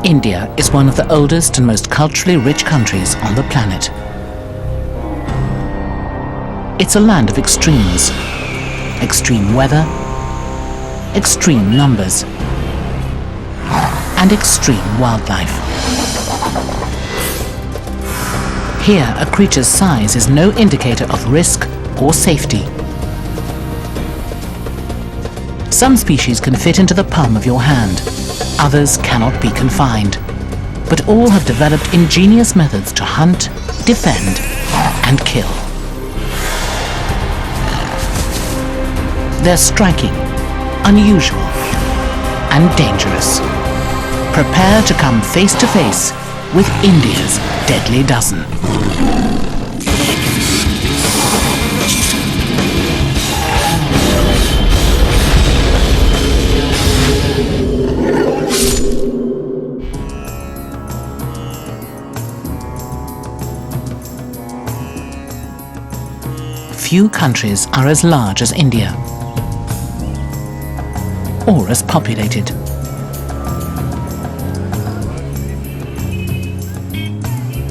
India is one of the oldest and most culturally rich countries on the planet. It's a land of extremes. Extreme weather, extreme numbers, and extreme wildlife. Here, a creature's size is no indicator of risk or safety. Some species can fit into the palm of your hand, others cannot be confined, but all have developed ingenious methods to hunt, defend, and kill. They're striking, unusual, and dangerous. Prepare to come face to face with India's deadly dozen. Few countries are as large as India, or as populated.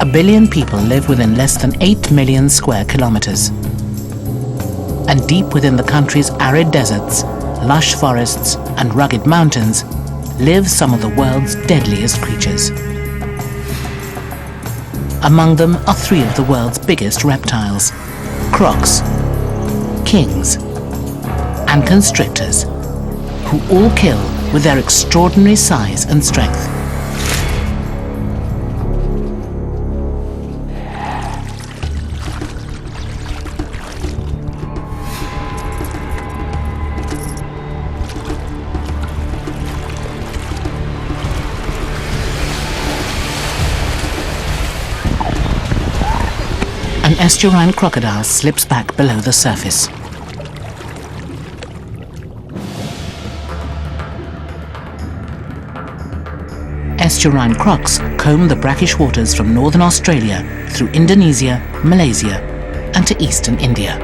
A billion people live within less than 8 million square kilometers. And deep within the country's arid deserts, lush forests, and rugged mountains live some of the world's deadliest creatures. Among them are 3 of the world's biggest reptiles: crocs, kings, and constrictors, who all kill with their extraordinary size and strength. An estuarine crocodile slips back below the surface. Estuarine crocs comb the brackish waters from northern Australia through Indonesia, Malaysia, and to eastern India.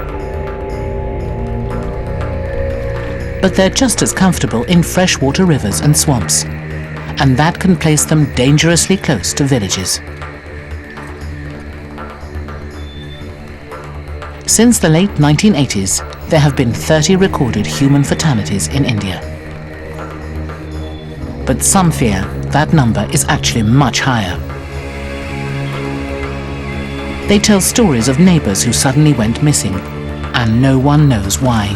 But they're just as comfortable in freshwater rivers and swamps, and that can place them dangerously close to villages. Since the late 1980s, there have been 30 recorded human fatalities in India. But some fear that number is actually much higher. They tell stories of neighbors who suddenly went missing, and no one knows why.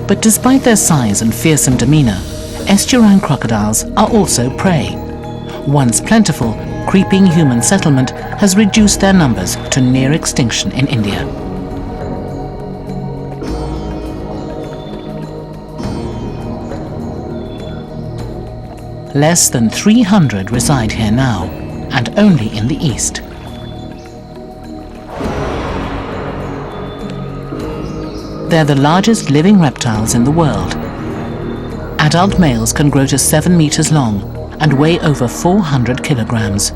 But despite their size and fearsome demeanor, estuarine crocodiles are also prey. Once plentiful, creeping human settlement has reduced their numbers to near extinction in India. Less than 300 reside here now, and only in the east. They're the largest living reptiles in the world. Adult males can grow to 7 meters long and weigh over 400 kilograms.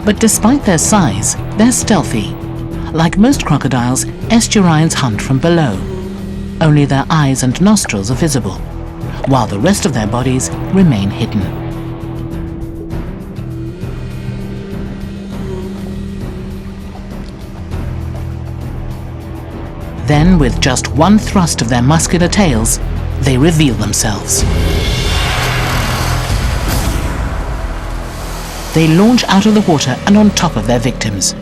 But despite their size, they're stealthy. Like most crocodiles, estuarines hunt from below. Only their eyes and nostrils are visible, while the rest of their bodies remain hidden. Then, with just one thrust of their muscular tails, they reveal themselves. They launch out of the water and on top of their victims.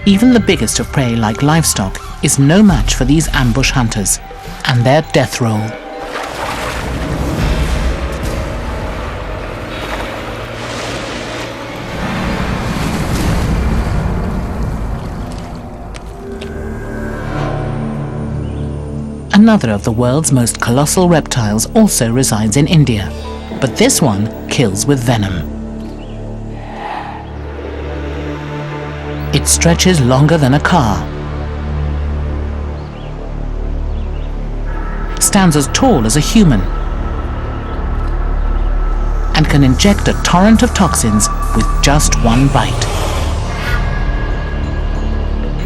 Even the biggest of prey, like livestock, is no match for these ambush hunters and their death roll. Another of the world's most colossal reptiles also resides in India, but this one kills with venom. It stretches longer than a car, stands as tall as a human, and can inject a torrent of toxins with just one bite.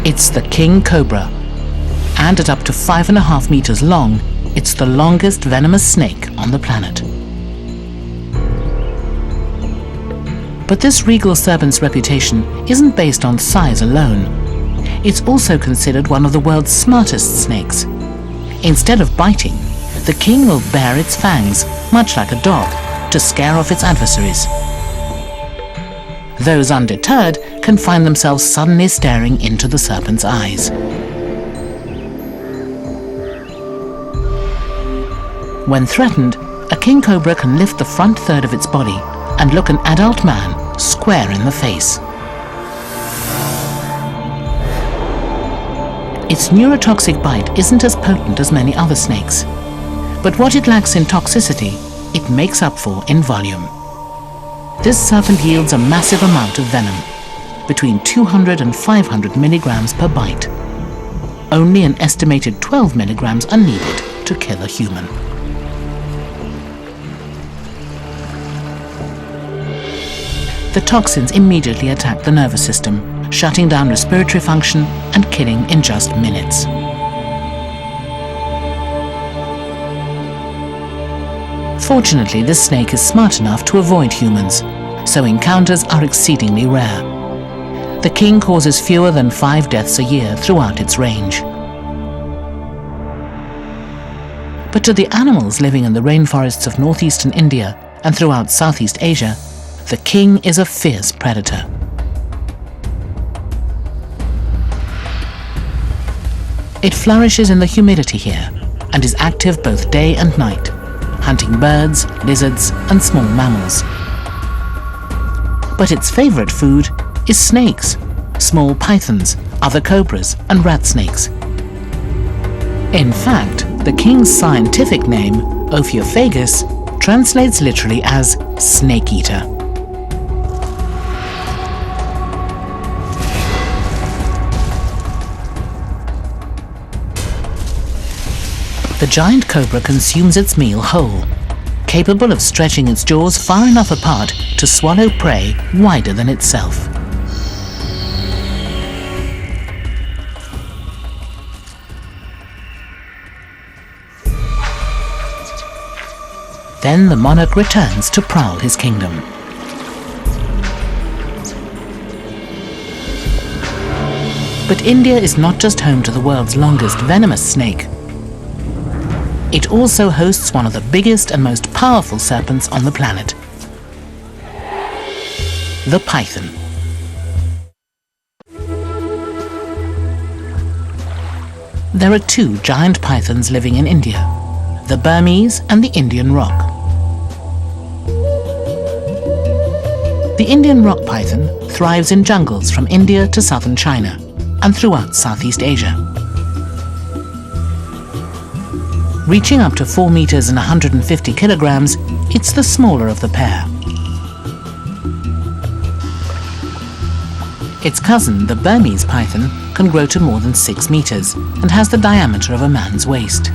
It's the king cobra, and at up to 5.5 meters long, it's the longest venomous snake on the planet. But this regal serpent's reputation isn't based on size alone. It's also considered one of the world's smartest snakes. Instead of biting, the king will bare its fangs, much like a dog, to scare off its adversaries. Those undeterred can find themselves suddenly staring into the serpent's eyes. When threatened, a king cobra can lift the front third of its body and look an adult man square in the face. Its neurotoxic bite isn't as potent as many other snakes, but what it lacks in toxicity, it makes up for in volume. This serpent yields a massive amount of venom, between 200 and 500 milligrams per bite. Only an estimated 12 milligrams are needed to kill a human. The toxins immediately attack the nervous system, shutting down respiratory function and killing in just minutes. Fortunately, this snake is smart enough to avoid humans, so encounters are exceedingly rare. The king causes fewer than 5 deaths a year throughout its range. But to the animals living in the rainforests of northeastern India and throughout Southeast Asia, the king is a fierce predator. It flourishes in the humidity here and is active both day and night, hunting birds, lizards, and small mammals. But its favorite food is snakes, small pythons, other cobras, and rat snakes. In fact, the king's scientific name, Ophiophagus, translates literally as snake eater. The giant cobra consumes its meal whole, capable of stretching its jaws far enough apart to swallow prey wider than itself. Then the monarch returns to prowl his kingdom. But India is not just home to the world's longest venomous snake. It also hosts one of the biggest and most powerful serpents on the planet, the python. There are 2 giant pythons living in India, the Burmese and the Indian rock. The Indian rock python thrives in jungles from India to southern China and throughout Southeast Asia. Reaching up to 4 meters and 150 kilograms, it's the smaller of the pair. Its cousin, the Burmese python, can grow to more than 6 meters and has the diameter of a man's waist.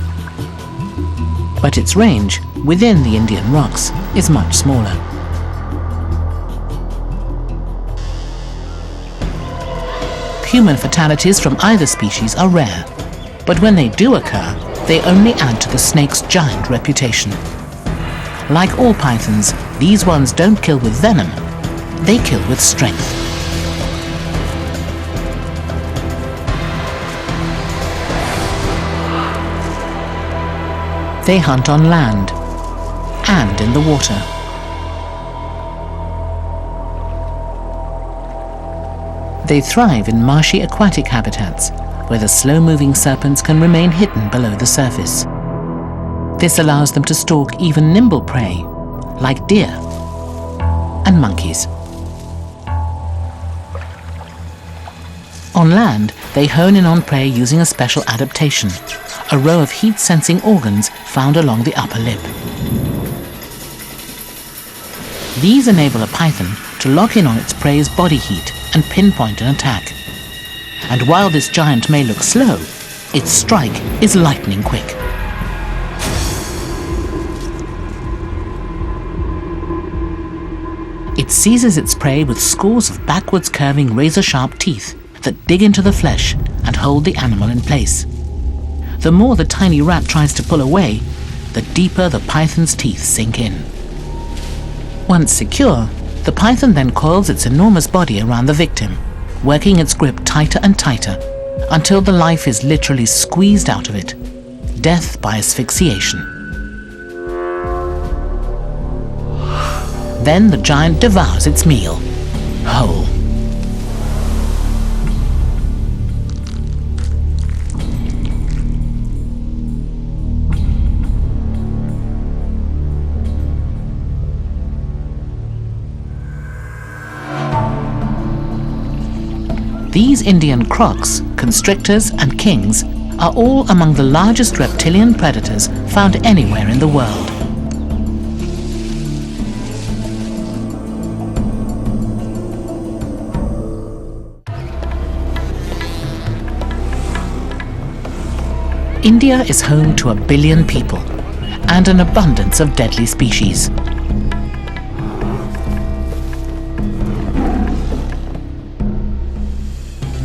But its range, within the Indian rocks, is much smaller. Human fatalities from either species are rare, but when they do occur, they only add to the snake's giant reputation. Like all pythons, these ones don't kill with venom, they kill with strength. They hunt on land and in the water. They thrive in marshy aquatic habitats, where the slow-moving serpents can remain hidden below the surface. This allows them to stalk even nimble prey, like deer and monkeys. On land, they hone in on prey using a special adaptation, a row of heat-sensing organs found along the upper lip. These enable a python to lock in on its prey's body heat and pinpoint an attack. And while this giant may look slow, its strike is lightning quick. It seizes its prey with scores of backwards curving razor-sharp teeth that dig into the flesh and hold the animal in place. The more the tiny rat tries to pull away, the deeper the python's teeth sink in. Once secure, the python then coils its enormous body around the victim, working its grip tighter and tighter until the life is literally squeezed out of it. Death by asphyxiation. Then the giant devours its meal, whole. These Indian crocs, constrictors and kings are all among the largest reptilian predators found anywhere in the world. India is home to 1 billion people and an abundance of deadly species.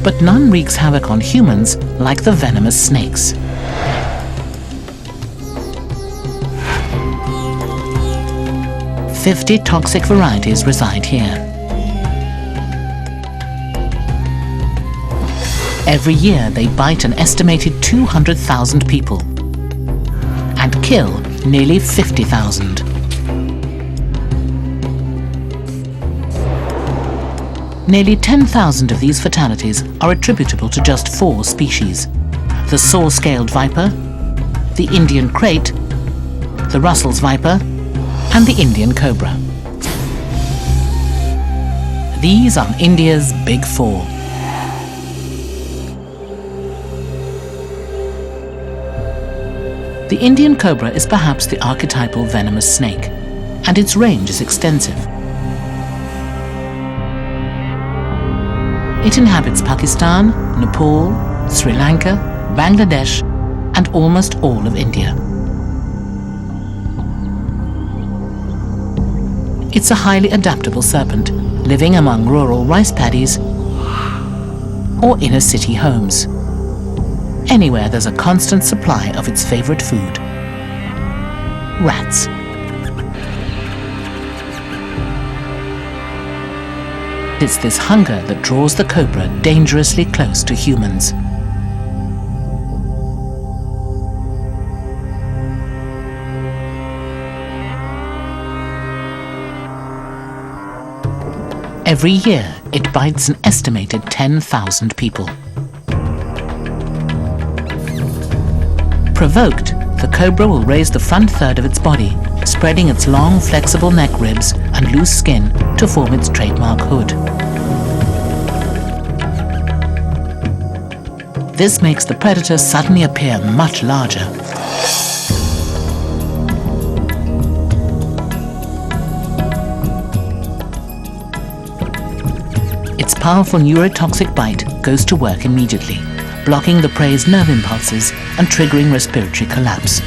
But none wreaks havoc on humans like the venomous snakes. "50 toxic varieties reside here. Every year they bite an estimated 200,000 people and kill nearly 50,000. Nearly 10,000 of these fatalities are attributable to just 4 species: the saw-scaled viper, the Indian krait, the Russell's viper, and the Indian cobra. These are India's Big Four. The Indian cobra is perhaps the archetypal venomous snake, and its range is extensive. It inhabits Pakistan, Nepal, Sri Lanka, Bangladesh, and almost all of India. It's a highly adaptable serpent, living among rural rice paddies or inner city homes. Anywhere there's a constant supply of its favorite food: rats. It's this hunger that draws the cobra dangerously close to humans. Every year, it bites an estimated 10,000 people. Provoked, the cobra will raise the front third of its body, spreading its long, flexible neck ribs and loose skin to form its trademark hood. This makes the predator suddenly appear much larger. Its powerful neurotoxic bite goes to work immediately, blocking the prey's nerve impulses and triggering respiratory collapse.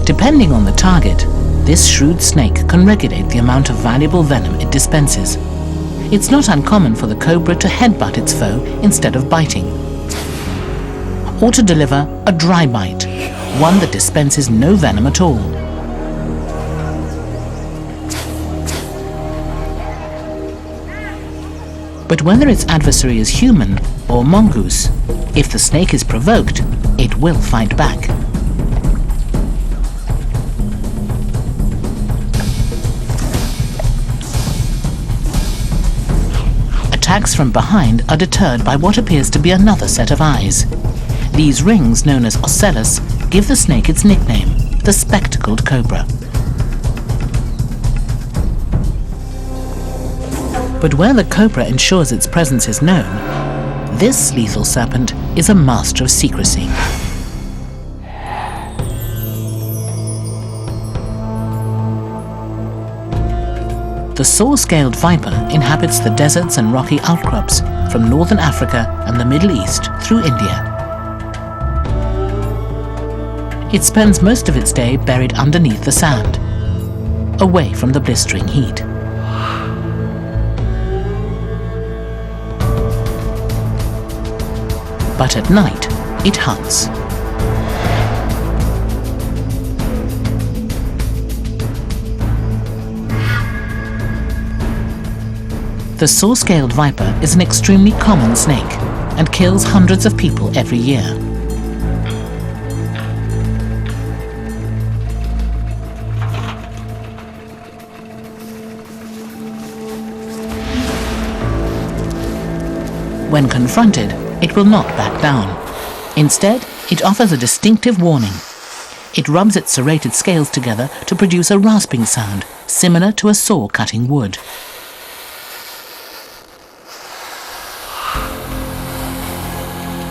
Depending on the target, this shrewd snake can regulate the amount of valuable venom it dispenses. It's not uncommon for the cobra to headbutt its foe instead of biting, or to deliver a dry bite, one that dispenses no venom at all. But whether its adversary is human or mongoose, if the snake is provoked, it will fight back. Attacks from behind are deterred by what appears to be another set of eyes. These rings, known as ocellus, give the snake its nickname, the spectacled cobra. But where the cobra ensures its presence is known, this lethal serpent is a master of secrecy. The saw-scaled viper inhabits the deserts and rocky outcrops from northern Africa and the Middle East through India. It spends most of its day buried underneath the sand, away from the blistering heat. But at night, it hunts. The saw-scaled viper is an extremely common snake and kills hundreds of people every year. When confronted, it will not back down. Instead, it offers a distinctive warning. It rubs its serrated scales together to produce a rasping sound, similar to a saw cutting wood.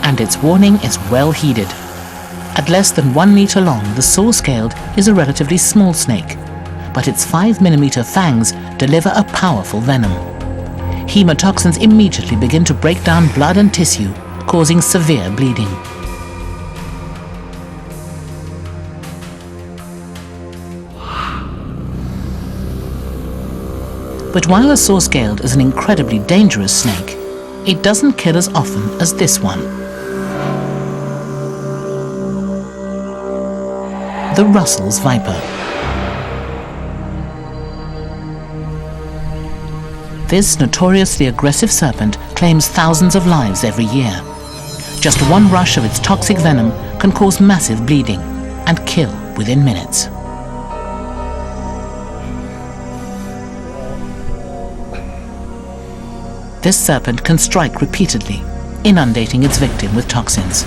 And its warning is well heeded. At less than 1 meter long, the saw-scaled is a relatively small snake, but its 5mm fangs deliver a powerful venom. Hemotoxins immediately begin to break down blood and tissue, causing severe bleeding. But while a saw-scaled is an incredibly dangerous snake, it doesn't kill as often as this one. The Russell's viper. This notoriously aggressive serpent claims thousands of lives every year. Just one rush of its toxic venom can cause massive bleeding and kill within minutes. This serpent can strike repeatedly, inundating its victim with toxins.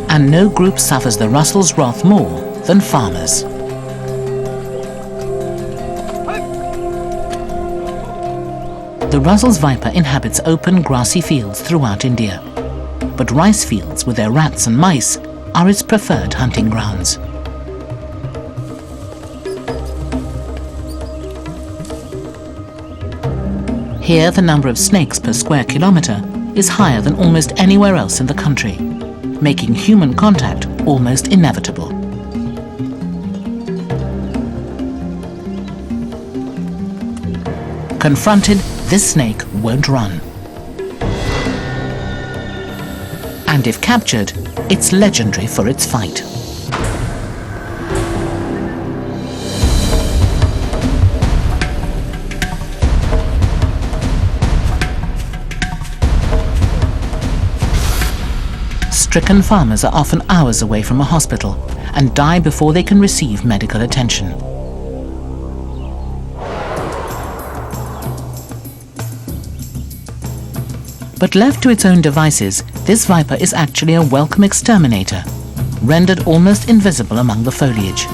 And no group suffers the Russell's wrath more than farmers. The Russell's viper inhabits open, grassy fields throughout India, but rice fields with their rats and mice are its preferred hunting grounds. Here, the number of snakes per square kilometre is higher than almost anywhere else in the country, making human contact almost inevitable. Confronted, this snake won't run. And if captured, it's legendary for its fight. Stricken farmers are often hours away from a hospital and die before they can receive medical attention. But left to its own devices, this viper is actually a welcome exterminator, rendered almost invisible among the foliage.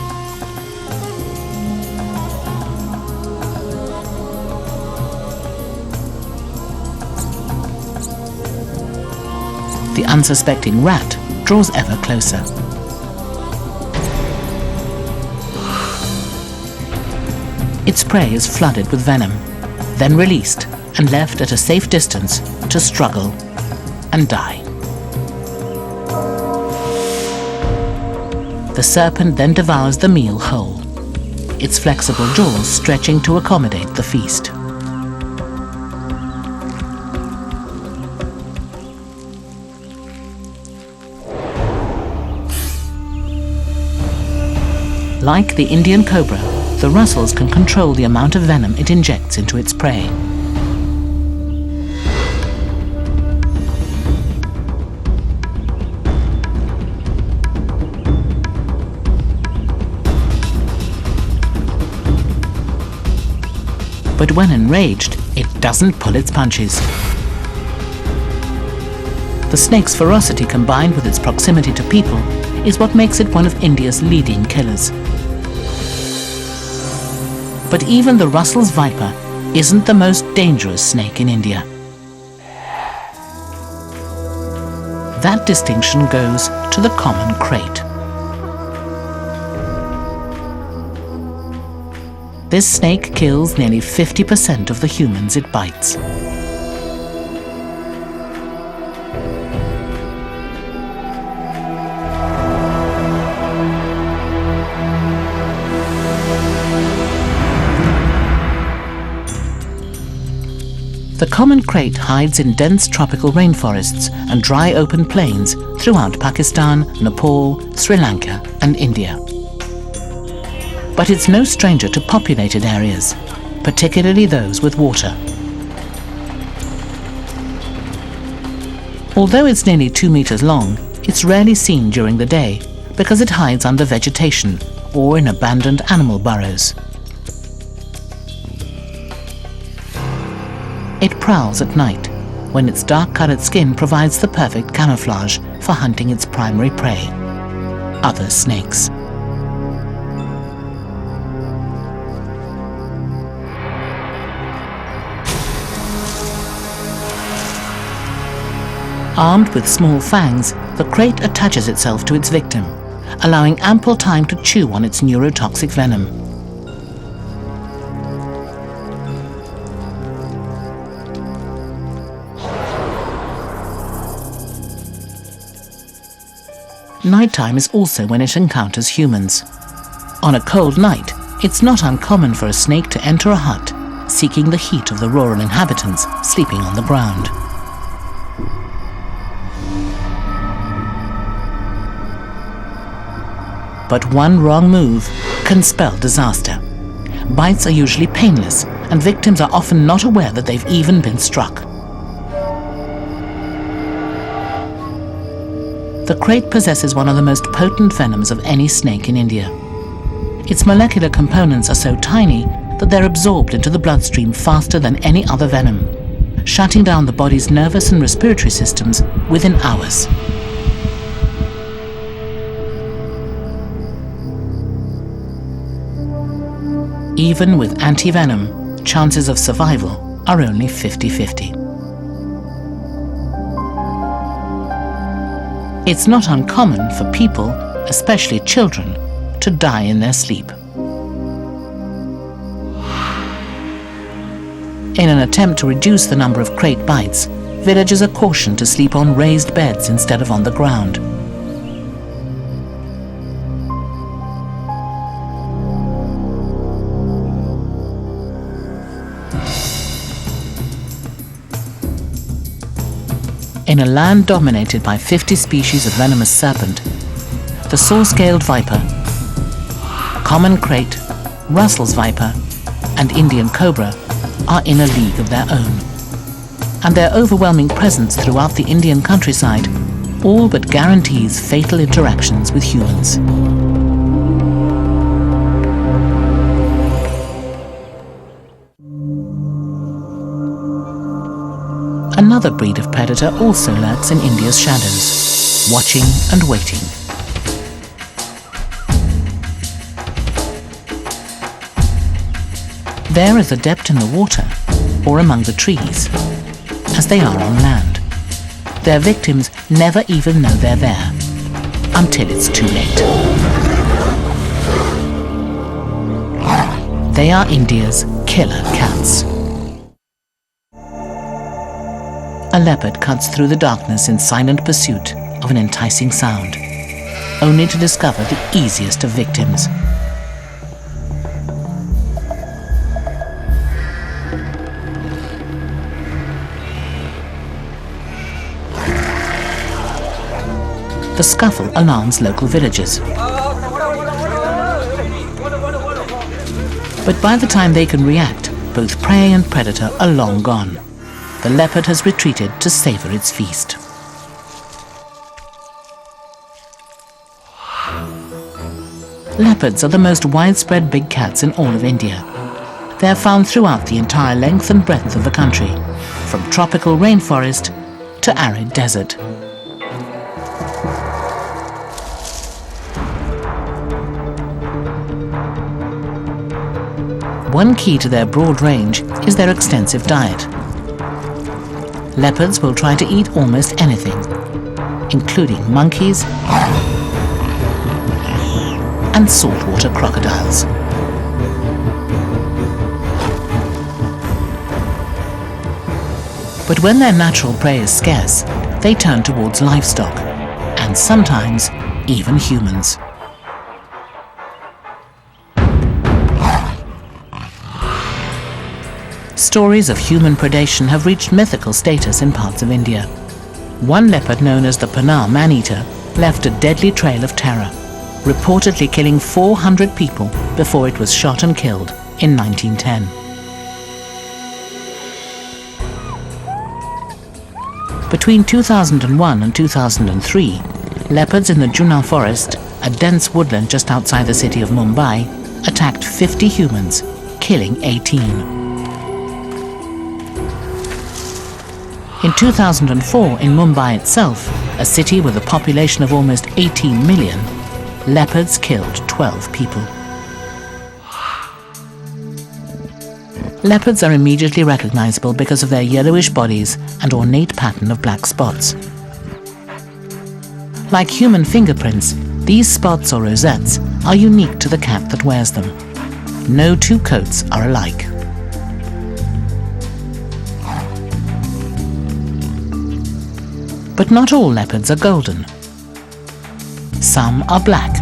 The unsuspecting rat draws ever closer. Its prey is flooded with venom, then released and left at a safe distance to struggle and die. The serpent then devours the meal whole, its flexible jaws stretching to accommodate the feast. Like the Indian cobra, the Russells can control the amount of venom it injects into its prey. But when enraged, it doesn't pull its punches. The snake's ferocity combined with its proximity to people is what makes it one of India's leading killers. But even the Russell's viper isn't the most dangerous snake in India. That distinction goes to the common crate. This snake kills nearly 50% of the humans it bites. The common krait hides in dense tropical rainforests and dry open plains throughout Pakistan, Nepal, Sri Lanka and India. But it's no stranger to populated areas, particularly those with water. Although it's nearly 2 meters long, it's rarely seen during the day because it hides under vegetation or in abandoned animal burrows. It prowls at night, when its dark-colored skin provides the perfect camouflage for hunting its primary prey, other snakes. Armed with small fangs, the krait attaches itself to its victim, allowing ample time to chew on its neurotoxic venom. Nighttime is also when it encounters humans. On a cold night, it's not uncommon for a snake to enter a hut, seeking the heat of the rural inhabitants sleeping on the ground. But one wrong move can spell disaster. Bites are usually painless, and victims are often not aware that they've even been struck. The krait possesses one of the most potent venoms of any snake in India. Its molecular components are so tiny that they're absorbed into the bloodstream faster than any other venom, shutting down the body's nervous and respiratory systems within hours. Even with anti-venom, chances of survival are only 50-50. It's not uncommon for people, especially children, to die in their sleep. In an attempt to reduce the number of krait bites, villagers are cautioned to sleep on raised beds instead of on the ground. In a land dominated by 50 species of venomous serpent, the saw-scaled viper, common krait, Russell's viper, and Indian cobra are in a league of their own. And their overwhelming presence throughout the Indian countryside all but guarantees fatal interactions with humans. Another breed of predator also lurks in India's shadows, watching and waiting. They're as adept in the water or among the trees as they are on land. Their victims never even know they're there until it's too late. They are India's killer cats. A leopard cuts through the darkness in silent pursuit of an enticing sound, only to discover the easiest of victims. The scuffle alarms local villagers. But by the time they can react, both prey and predator are long gone. The leopard has retreated to savor its feast. Leopards are the most widespread big cats in all of India. They are found throughout the entire length and breadth of the country, from tropical rainforest to arid desert. One key to their broad range is their extensive diet. Leopards will try to eat almost anything, including monkeys and saltwater crocodiles. But when their natural prey is scarce, they turn towards livestock, and sometimes even humans. Stories of human predation have reached mythical status in parts of India. One leopard known as the Panar man-eater left a deadly trail of terror, reportedly killing 400 people before it was shot and killed in 1910. Between 2001 and 2003, leopards in the Junar forest, a dense woodland just outside the city of Mumbai, attacked 50 humans, killing 18. In 2004, in Mumbai itself, a city with a population of almost 18 million, leopards killed 12 people. Leopards are immediately recognizable because of their yellowish bodies and ornate pattern of black spots. Like human fingerprints, these spots or rosettes are unique to the cat that wears them. No two coats are alike. But not all leopards are golden. Some are black.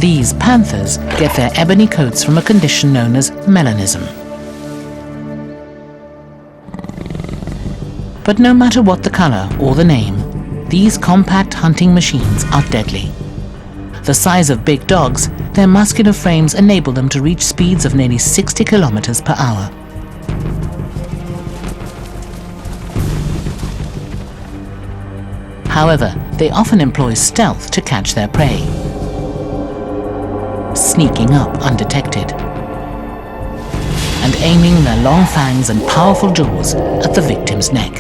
These panthers get their ebony coats from a condition known as melanism. But no matter what the color or the name, these compact hunting machines are deadly. The size of big dogs, their muscular frames enable them to reach speeds of nearly 60 kilometers per hour. However, they often employ stealth to catch their prey, sneaking up undetected and aiming their long fangs and powerful jaws at the victim's neck.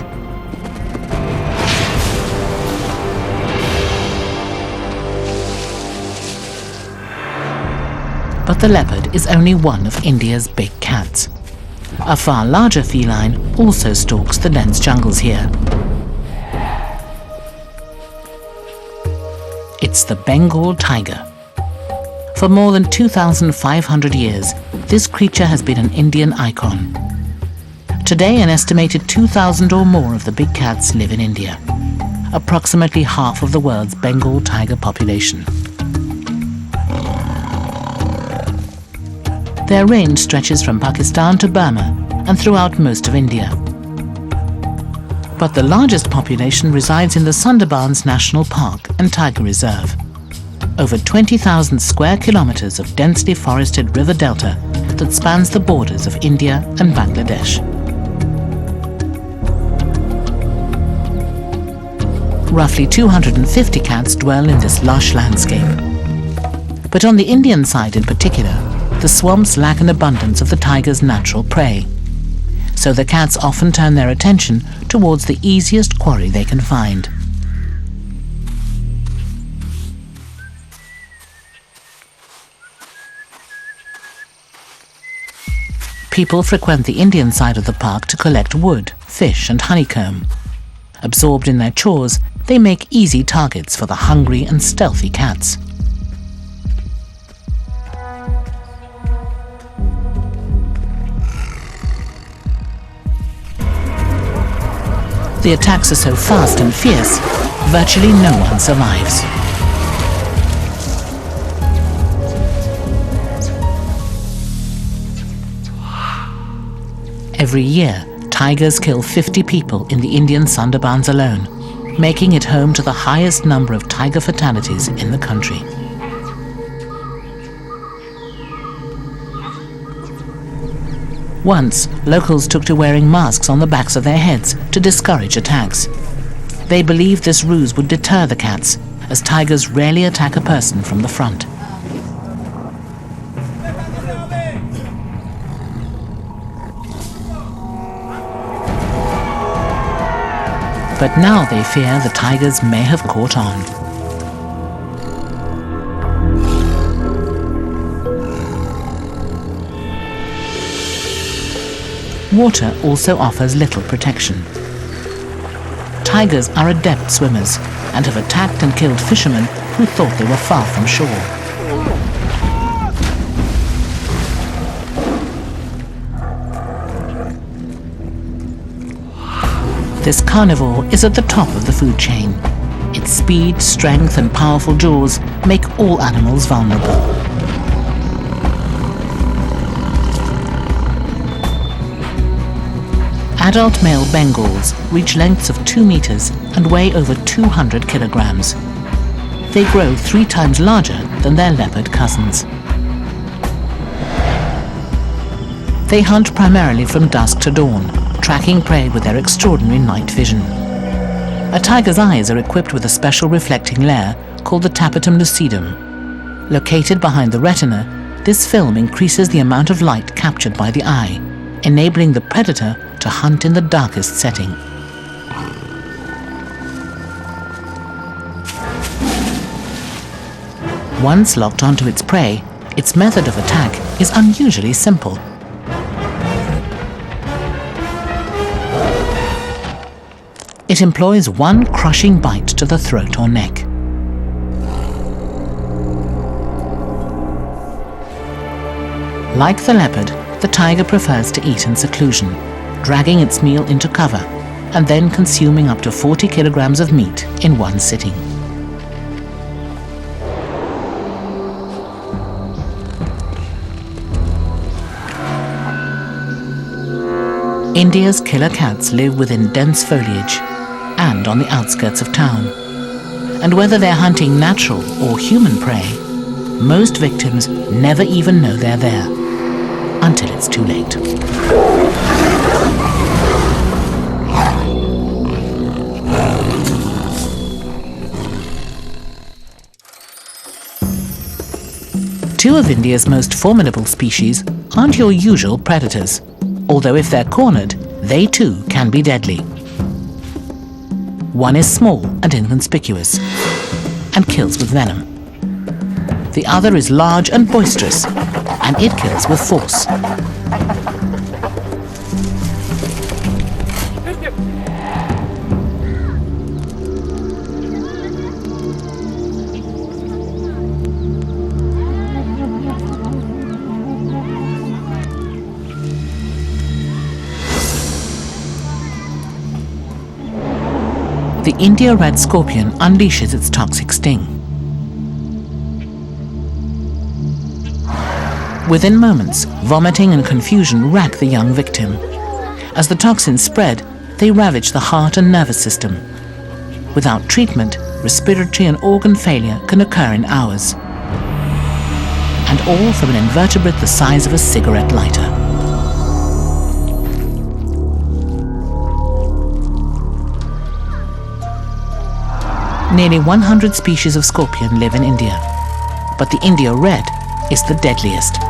But the leopard is only one of India's big cats. A far larger feline also stalks the dense jungles here. It's the Bengal tiger. For more than 2,500 years, this creature has been an Indian icon. Today, an estimated 2,000 or more of the big cats live in India, approximately half of the world's Bengal tiger population. Their range stretches from Pakistan to Burma and throughout most of India. But the largest population resides in the Sundarbans National Park and Tiger Reserve. Over 20,000 square kilometers of densely forested river delta that spans the borders of India and Bangladesh. Roughly 250 cats dwell in this lush landscape. But on the Indian side in particular, the swamps lack an abundance of the tiger's natural prey. So the cats often turn their attention towards the easiest quarry they can find. People frequent the Indian side of the park to collect wood, fish and honeycomb. Absorbed in their chores, they make easy targets for the hungry and stealthy cats. The attacks are so fast and fierce, virtually no one survives. Every year, tigers kill 50 people in the Indian Sundarbans alone, making it home to the highest number of tiger fatalities in the country. Once, locals took to wearing masks on the backs of their heads to discourage attacks. They believed this ruse would deter the cats, as tigers rarely attack a person from the front. But now they fear the tigers may have caught on. Water also offers little protection. Tigers are adept swimmers and have attacked and killed fishermen who thought they were far from shore. This carnivore is at the top of the food chain. Its speed, strength and powerful jaws make all animals vulnerable. Adult male Bengals reach lengths of 2 meters and weigh over 200 kilograms. They grow 3 times larger than their leopard cousins. They hunt primarily from dusk to dawn, tracking prey with their extraordinary night vision. A tiger's eyes are equipped with a special reflecting layer called the tapetum lucidum. Located behind the retina, this film increases the amount of light captured by the eye, enabling the predator to hunt in the darkest setting. Once locked onto its prey, its method of attack is unusually simple. It employs one crushing bite to the throat or neck. Like the leopard, the tiger prefers to eat in seclusion, dragging its meal into cover and then consuming up to 40 kilograms of meat in one sitting. India's killer cats live within dense foliage and on the outskirts of town. And whether they're hunting natural or human prey, most victims never even know they're there until it's too late. Two of India's most formidable species aren't your usual predators, although if they're cornered, they too can be deadly. One is small and inconspicuous, and kills with venom. The other is large and boisterous, and it kills with force. The India red scorpion unleashes its toxic sting. Within moments, vomiting and confusion rack the young victim. As the toxins spread, they ravage the heart and nervous system. Without treatment, respiratory and organ failure can occur in hours. And all from an invertebrate the size of a cigarette lighter. Nearly 100 species of scorpion live in India, but the India red is the deadliest.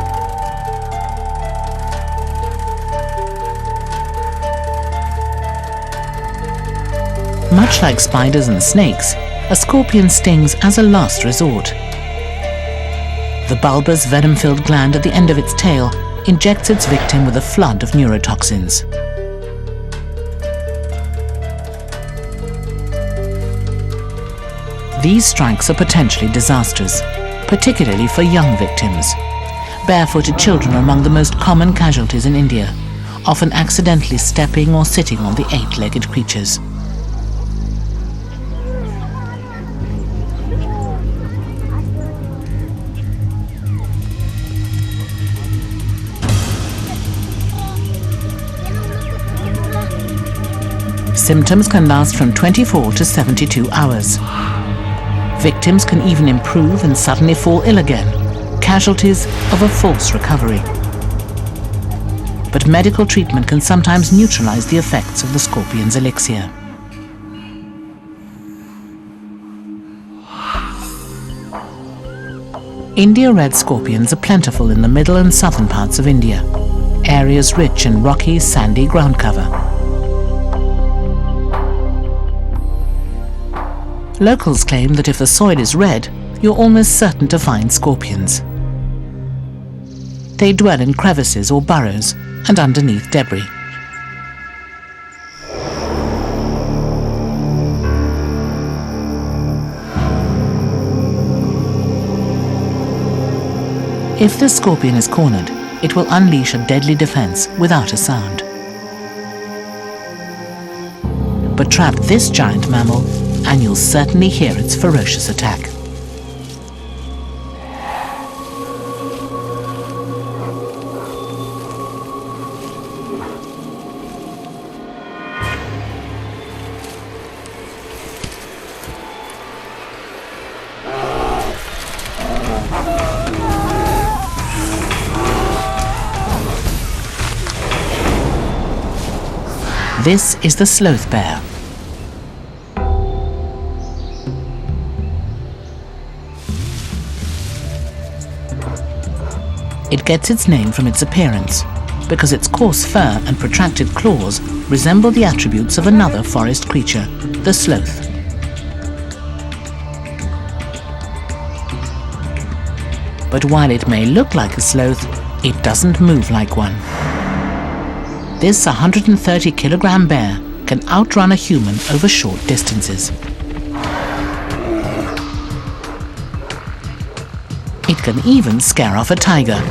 Much like spiders and snakes, a scorpion stings as a last resort. The bulbous, venom-filled gland at the end of its tail injects its victim with a flood of neurotoxins. These strikes are potentially disastrous, particularly for young victims. Barefooted children are among the most common casualties in India, often accidentally stepping or sitting on the 8-legged creatures. Symptoms can last from 24 to 72 hours. Victims can even improve and suddenly fall ill again, casualties of a false recovery. But medical treatment can sometimes neutralize the effects of the scorpion's elixir. India red scorpions are plentiful in the middle and southern parts of India, areas rich in rocky, sandy ground cover. Locals claim that if the soil is red, you're almost certain to find scorpions. They dwell in crevices or burrows and underneath debris. If the scorpion is cornered, it will unleash a deadly defense without a sound. But trap this giant mammal, and you'll certainly hear its ferocious attack. This is the sloth bear. It gets its name from its appearance, because its coarse fur and protracted claws resemble the attributes of another forest creature, the sloth. But while it may look like a sloth, it doesn't move like one. This 130-kilogram bear can outrun a human over short distances. It can even scare off a tiger.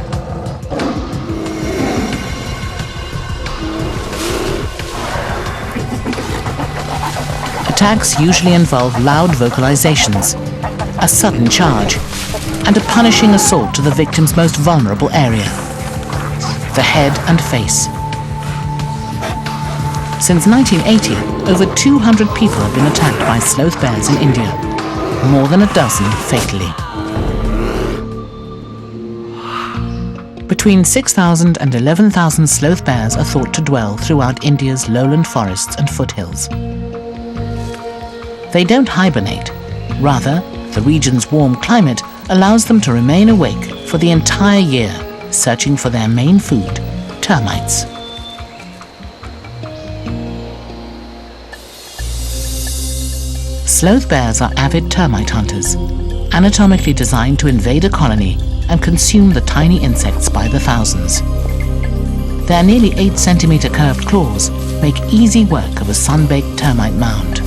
Attacks usually involve loud vocalizations, a sudden charge, and a punishing assault to the victim's most vulnerable area, the head and face. Since 1980, over 200 people have been attacked by sloth bears in India, more than a dozen fatally. Between 6,000 and 11,000 sloth bears are thought to dwell throughout India's lowland forests and foothills. They don't hibernate. Rather, the region's warm climate allows them to remain awake for the entire year, searching for their main food, termites. Sloth bears are avid termite hunters, anatomically designed to invade a colony and consume the tiny insects by the thousands. Their nearly 8-centimeter curved claws make easy work of a sun-baked termite mound.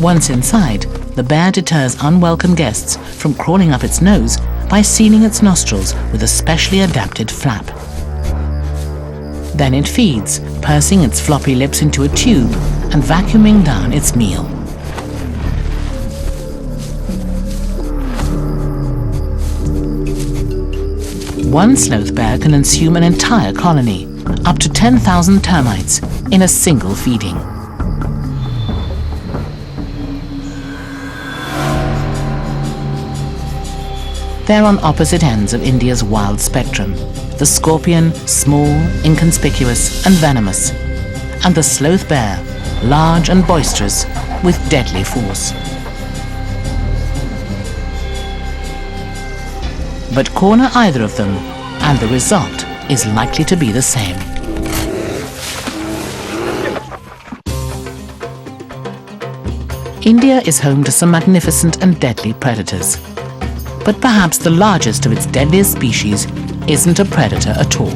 Once inside, the bear deters unwelcome guests from crawling up its nose by sealing its nostrils with a specially adapted flap. Then it feeds, pursing its floppy lips into a tube and vacuuming down its meal. One sloth bear can consume an entire colony, up to 10,000 termites, in a single feeding. They're on opposite ends of India's wild spectrum. The scorpion, small, inconspicuous, and venomous, and the sloth bear, large and boisterous, with deadly force. But corner either of them, and the result is likely to be the same. India is home to some magnificent and deadly predators. But perhaps the largest of its deadliest species isn't a predator at all.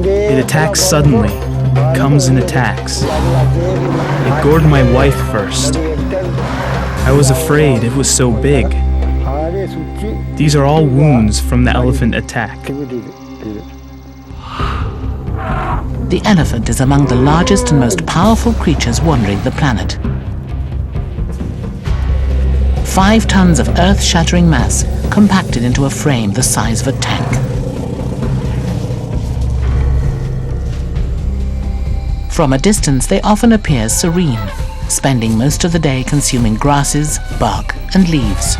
It attacks suddenly, comes in attacks. It gored my wife first. I was afraid it was so big. These are all wounds from the elephant attack. The elephant is among the largest and most powerful creatures wandering the planet. 5 tons of earth-shattering mass compacted into a frame the size of a tank. From a distance, they often appear serene, spending most of the day consuming grasses, bark, and leaves.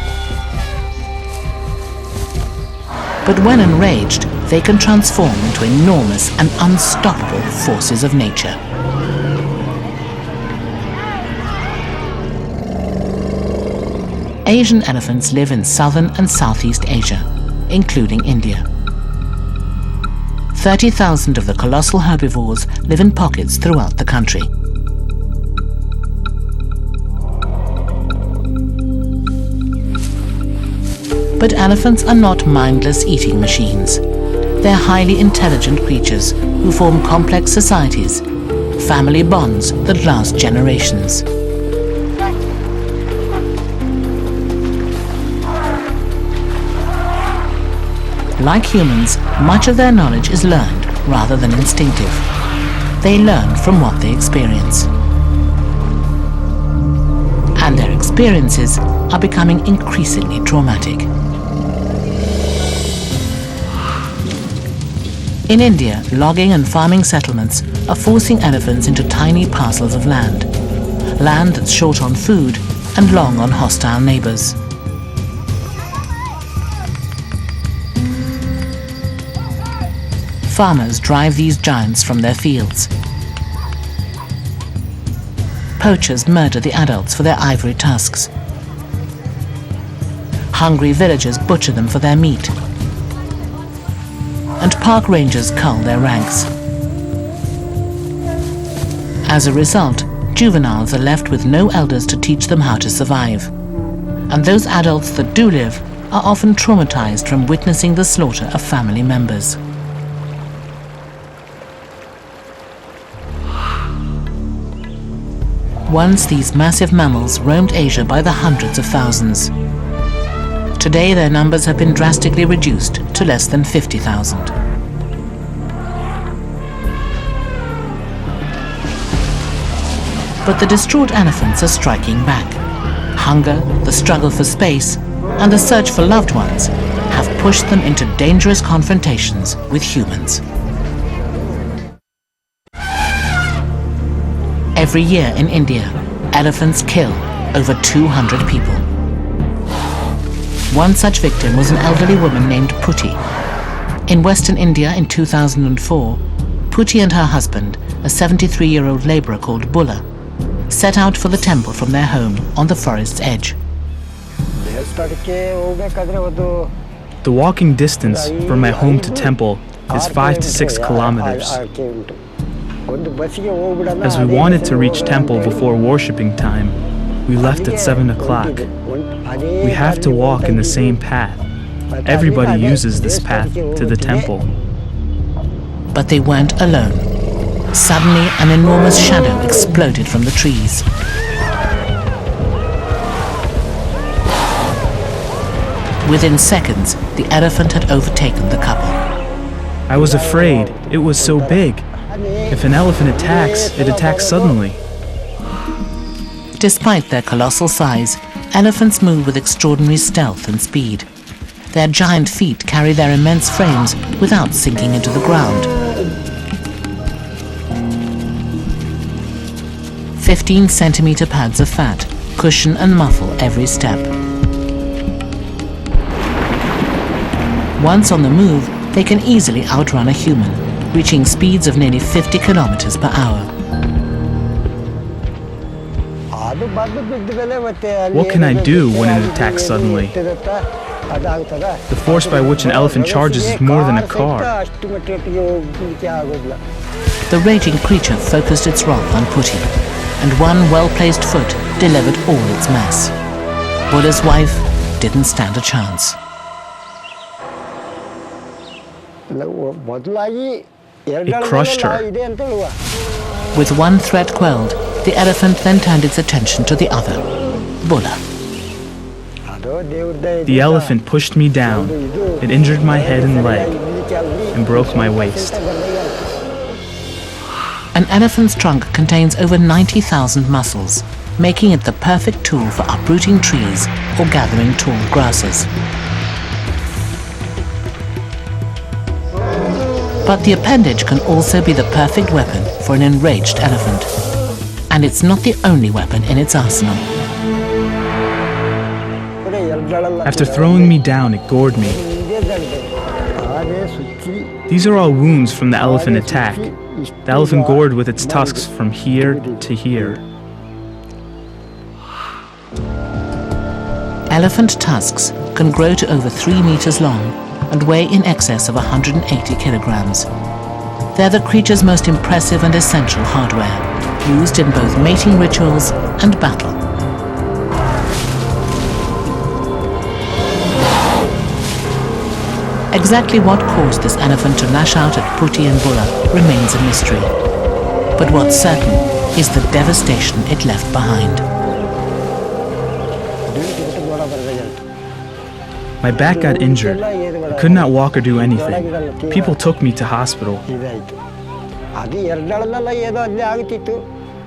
But when enraged, they can transform into enormous and unstoppable forces of nature. Asian elephants live in southern and Southeast Asia, including India. 30,000 of the colossal herbivores live in pockets throughout the country. But elephants are not mindless eating machines. They're highly intelligent creatures who form complex societies, family bonds that last generations. Like humans, much of their knowledge is learned rather than instinctive. They learn from what they experience. And their experiences are becoming increasingly traumatic. In India, logging and farming settlements are forcing elephants into tiny parcels of land that's short on food and long on hostile neighbors. Farmers drive these giants from their fields. Poachers murder the adults for their ivory tusks. Hungry villagers butcher them for their meat. And park rangers cull their ranks. As a result, juveniles are left with no elders to teach them how to survive. And those adults that do live are often traumatized from witnessing the slaughter of family members. Once these massive mammals roamed Asia by the hundreds of thousands. Today their numbers have been drastically reduced to less than 50,000. But the distraught elephants are striking back. Hunger, the struggle for space, and the search for loved ones have pushed them into dangerous confrontations with humans. Every year in India, elephants kill over 200 people. One such victim was an elderly woman named Putti. In Western India in 2004, Putti and her husband, a 73-year-old labourer called Bulla, set out for the temple from their home on the forest's edge. The walking distance from my home to temple is 5 to 6 kilometers. As we wanted to reach temple before worshipping time, we left at 7 o'clock. We have to walk in the same path. Everybody uses this path to the temple. But they weren't alone. Suddenly, an enormous shadow exploded from the trees. Within seconds, the elephant had overtaken the couple. I was afraid. It was so big. If an elephant attacks, it attacks suddenly. Despite their colossal size, elephants move with extraordinary stealth and speed. Their giant feet carry their immense frames without sinking into the ground. 15-centimeter pads of fat cushion and muffle every step. Once on the move, they can easily outrun a human, reaching speeds of nearly 50 kilometers per hour. What can I do when it attacks suddenly? The force by which an elephant charges is more than a car. The raging creature focused its wrath on Putti, and one well-placed foot delivered all its mass. Bulla's wife didn't stand a chance. It crushed her. With one threat quelled, the elephant then turned its attention to the other, Bulla. The elephant pushed me down. It injured my head and leg and broke my waist. An elephant's trunk contains over 90,000 muscles, making it the perfect tool for uprooting trees or gathering tall grasses. But the appendage can also be the perfect weapon for an enraged elephant. And it's not the only weapon in its arsenal. After throwing me down, it gored me. These are all wounds from the elephant attack. The elephant gored with its tusks from here to here. Elephant tusks can grow to over 3 meters long and weigh in excess of 180 kilograms. They're the creature's most impressive and essential hardware, used in both mating rituals and battle. Exactly what caused this elephant to lash out at Putti and Bulla remains a mystery. But what's certain is the devastation it left behind. My back got injured. I could not walk or do anything. People took me to hospital.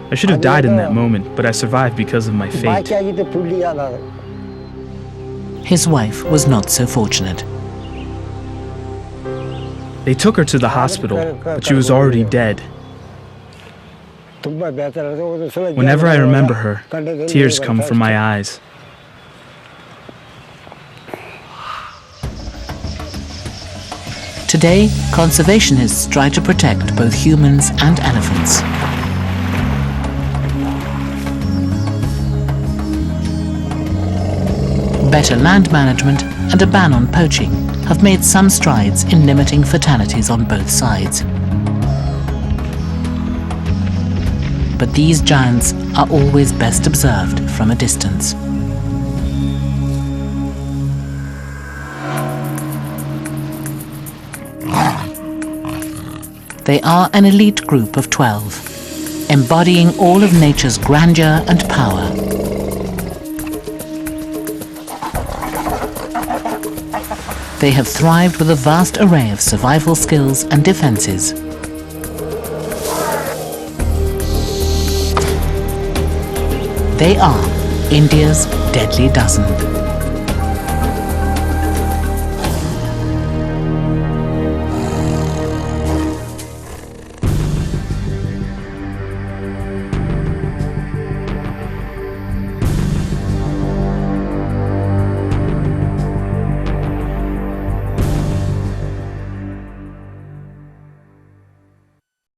I should have died in that moment, but I survived because of my fate. His wife was not so fortunate. They took her to the hospital, but she was already dead. Whenever I remember her, tears come from my eyes. Today, conservationists try to protect both humans and elephants. Better land management and a ban on poaching have made some strides in limiting fatalities on both sides. But these giants are always best observed from a distance. They are an elite group of 12, embodying all of nature's grandeur and power. They have thrived with a vast array of survival skills and defenses. They are India's deadly dozen.